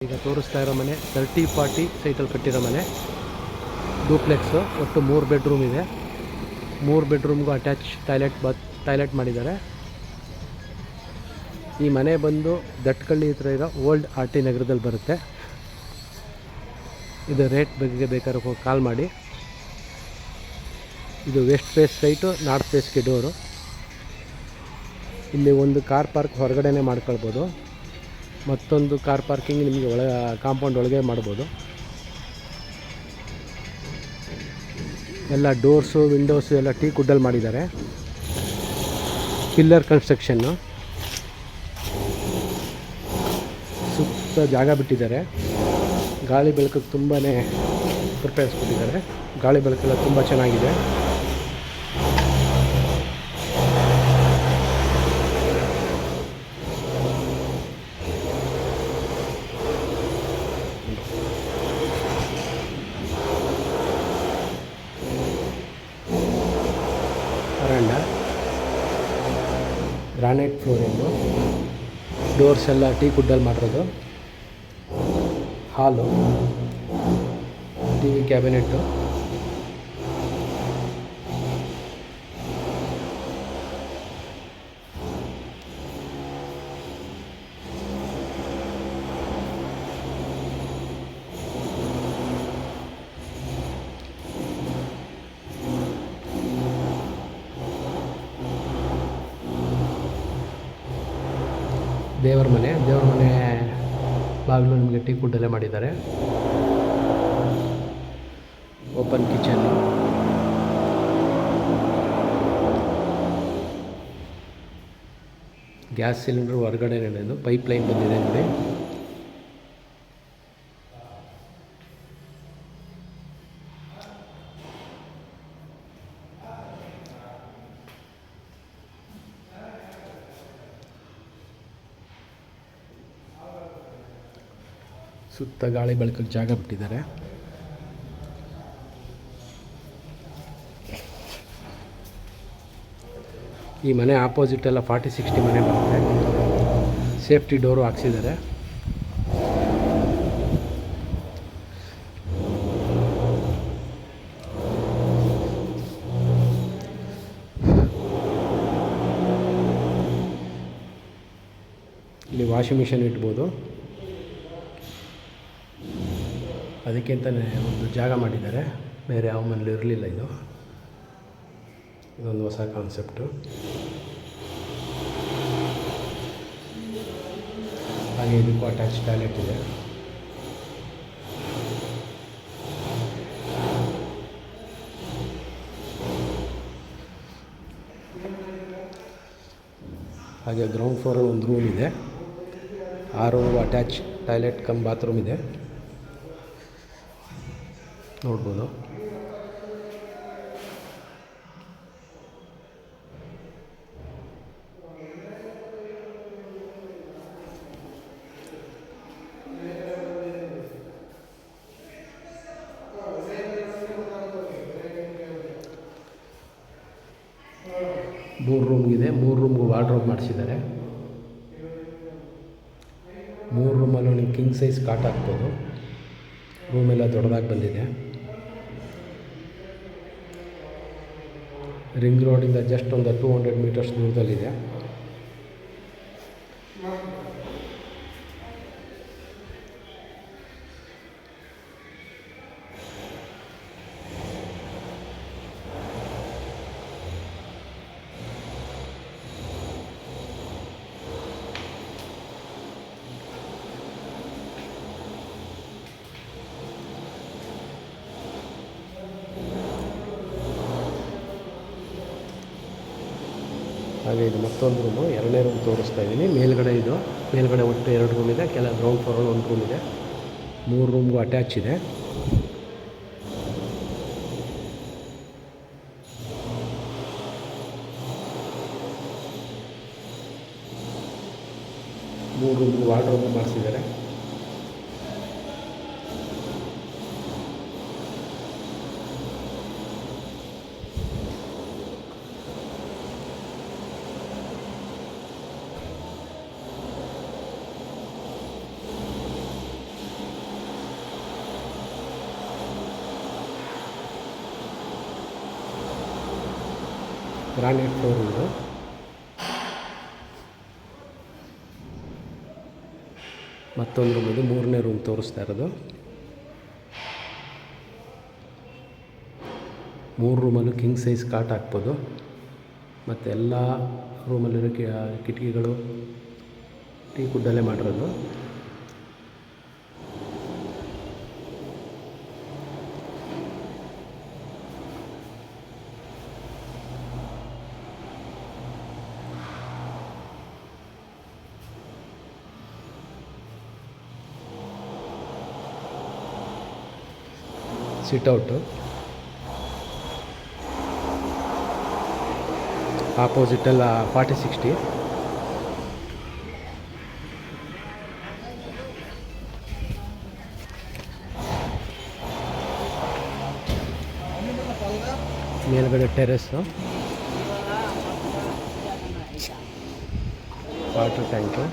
ಈಗ ತೋರಿಸ್ತಾ ಇರೋ ಮನೆ 30-40 ಸೈಟಲ್ಲಿ ಕಟ್ಟಿರೋ ಮನೆ, ಡೂಪ್ಲೆಕ್ಸು. ಒಟ್ಟು 3 ಬೆಡ್ರೂಮ್ ಇದೆ. 3 ಬೆಡ್ರೂಮ್ಗೂ ಅಟ್ಯಾಚ್ ಟಾಯ್ಲೆಟ್ ಮಾಡಿದ್ದಾರೆ. ಈ ಮನೆ ಬಂದು ದಟ್ಕಳ್ಳಿ ಹತ್ರ ಇರೋ ಓಲ್ಡ್ RT ನಗರದಲ್ಲಿ ಬರುತ್ತೆ. ಇದು ರೇಟ್ ಬಗ್ಗೆ ಬೇಕಾದ್ರೆ ಕಾಲ್ ಮಾಡಿ. ಇದು ವೆಸ್ಟ್ ಫೇಸ್ ಸೈಟು, ನಾರ್ತ್ ಫೇಸ್ಗೆ ಡೋರು. ಇಲ್ಲಿ ಒಂದು ಕಾರ್ ಪಾರ್ಕ್ ಹೊರಗಡೆನೇ ಮಾಡ್ಕೊಳ್ಬೋದು, ಮತ್ತೊಂದು ಕಾರ್ ಪಾರ್ಕಿಂಗ್ ನಿಮಗೆ ಕಾಂಪೌಂಡ್ ಒಳಗೆ ಮಾಡ್ಬೋದು. ಎಲ್ಲ ಡೋರ್ಸು ವಿಂಡೋಸು ಎಲ್ಲ ಟೀಕ್ ವುಡ್ಡಲ್ಲಿ ಮಾಡಿದ್ದಾರೆ. Pillar construction. ಸುತ್ತ ಜಾಗ ಬಿಟ್ಟಿದ್ದಾರೆ. ಗಾಳಿ ಬೆಳಕಿಗೆ ತುಂಬಾ ಪ್ರಿಪೇರ್ಸ್ ಕೊಟ್ಟಿದ್ದಾರೆ. ಗಾಳಿ ಬೆಳಕೆಲ್ಲ ತುಂಬ ಚೆನ್ನಾಗಿದೆ. ವರಾಂಡ, ಗ್ರಾನೈಟ್ ಫ್ಲೋರಿಂಗು, ಡೋರ್ಸ್ ಎಲ್ಲ ಟೀಕ್ ವುಡ್ಡಲ್ಲಿ ಮಾಡಿರೋದು. ಹಾಲು, TV ಕ್ಯಾಬಿನೆಟ್ಟು, ದೇವರ ಮನೆ ಬಾಗಿಲು ನಿಮಗೆ ಟೀಕ್ ವುಡ್ಡಲ್ಲೇ ಮಾಡಿದ್ದಾರೆ. ಓಪನ್ ಕಿಚನ್ನು, ಗ್ಯಾಸ್ ಸಿಲಿಂಡ್ರ್ ಹೊರಗಡೆ ನಡೆಯೋದು, ಪೈಪ್ ಲೈನ್ ಬಂದಿದೆ ನೋಡಿ. ಸುತ್ತ ಗಾಳಿ ಬೆಳಕಿಗೆ ಜಾಗ ಬಿಟ್ಟಿದ್ದಾರೆ. ಈ ಮನೆ ಆಪೋಸಿಟ್ ಎಲ್ಲ 40-60 ಮನೆ ಬರುತ್ತೆ. ಸೇಫ್ಟಿ ಡೋರು ಹಾಕ್ಸಿದ್ದಾರೆ. ಇಲ್ಲಿ ವಾಷಿಂಗ್ ಮಿಷನ್ ಇಟ್ಬೋದು. ಅದಕ್ಕಿಂತಲೇ ಒಂದು ಜಾಗ ಮಾಡಿದ್ದಾರೆ, ಬೇರೆ ಯಾವ ಮನೇಲಿ ಇರಲಿಲ್ಲ ಇದು. ಇದೊಂದು ಹೊಸ ಕಾನ್ಸೆಪ್ಟು. ಹಾಗೆ ಇದಕ್ಕೂ ಅಟ್ಯಾಚ್ ಟಾಯ್ಲೆಟ್ ಇದೆ. ಹಾಗೆ ಗ್ರೌಂಡ್ ಫ್ಲೋರಲ್ಲಿ ಒಂದು ರೂಮ್ ಇದೆ. ಆ ರೂಮ್ಗೂ ಅಟ್ಯಾಚ್ ಟಾಯ್ಲೆಟ್ ಕಮ್ ಬಾತ್ರೂಮ್ ಇದೆ, ನೋಡ್ಬೋದು. ಮೂರು ರೂಮ್ ಇದೆ. 3 ರೂಮ್ಗೂ ವಾರ್ಡ್ರೋಬ್ ಮಾಡಿಸಿದ್ದಾರೆ. 3 ರೂಮಲ್ಲೂ ನೀವು ಕಿಂಗ್ ಸೈಜ್ ಕಾಟ್ ಹಾಕ್ಬೋದು. ರೂಮೆಲ್ಲ ದೊಡ್ಡದಾಗಿ ಬಂದಿದೆ. ರಿಂಗ್ ರೋಡಿಂದ ಜಸ್ಟ್ ಒಂದು 200 ಮೀಟರ್ಸ್ ದೂರದಲ್ಲಿದೆ. ಹಾಗೆ ಇದು ಮತ್ತೊಂದು ರೂಮು, 2ನೇ ರೂಮ್ ತೋರಿಸ್ತಾ ಇದ್ದೀನಿ. ಮೇಲ್ಗಡೆ ಒಟ್ಟು 2 ರೂಮ್ ಇದೆ. ಗ್ರೌಂಡ್ ಫ್ಲೋರಲ್ಲಿ 1 ರೂಮ್ ಇದೆ. 3 ರೂಮ್ಗೂ ಅಟ್ಯಾಚ್ ಇದೆ. ಮೂರು ರೂಮ್ಗೂ ವಾರ್ಡ್ರೋಬ್ ಮಾಡಿಸಿದ್ದಾರೆ. ಗ್ರಾನೈಟ್ ಫ್ಲೋರ್ ಇದು. ಮತ್ತೊಂದು ರೂಮ್ ಇದು, 3ನೇ ರೂಮ್ ತೋರಿಸ್ತಾ ಇರೋದು. 3 ರೂಮಲ್ಲೂ ಕಿಂಗ್ ಸೈಜ್ ಕಾಟ್ ಹಾಕ್ಬೋದು. ಮತ್ತು ಎಲ್ಲ ರೂಮಲ್ಲಿರೋ ಕಿಟಕಿಗಳು ಟೀ ಕುಡ್ಡಲ್ಲೇ ಮಾಡಿರೋದು. ಸಿಟ್ಔಟು, ಆಪೋಸಿಟೆಲ್ಲ 40-60. ಮೇಲ್ಗಡೆ ಟೆರೆಸ್ಸು, ವಾಟರ್ ಟ್ಯಾಂಕು.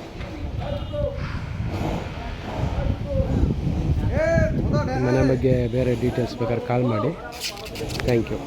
ಮನೆ ಬಗ್ಗೆ ಬೇರೆ ಡೀಟೇಲ್ಸ್ ಬೇಕಾದ್ರೆ ಕಾಲ್ ಮಾಡಿ. Thank you.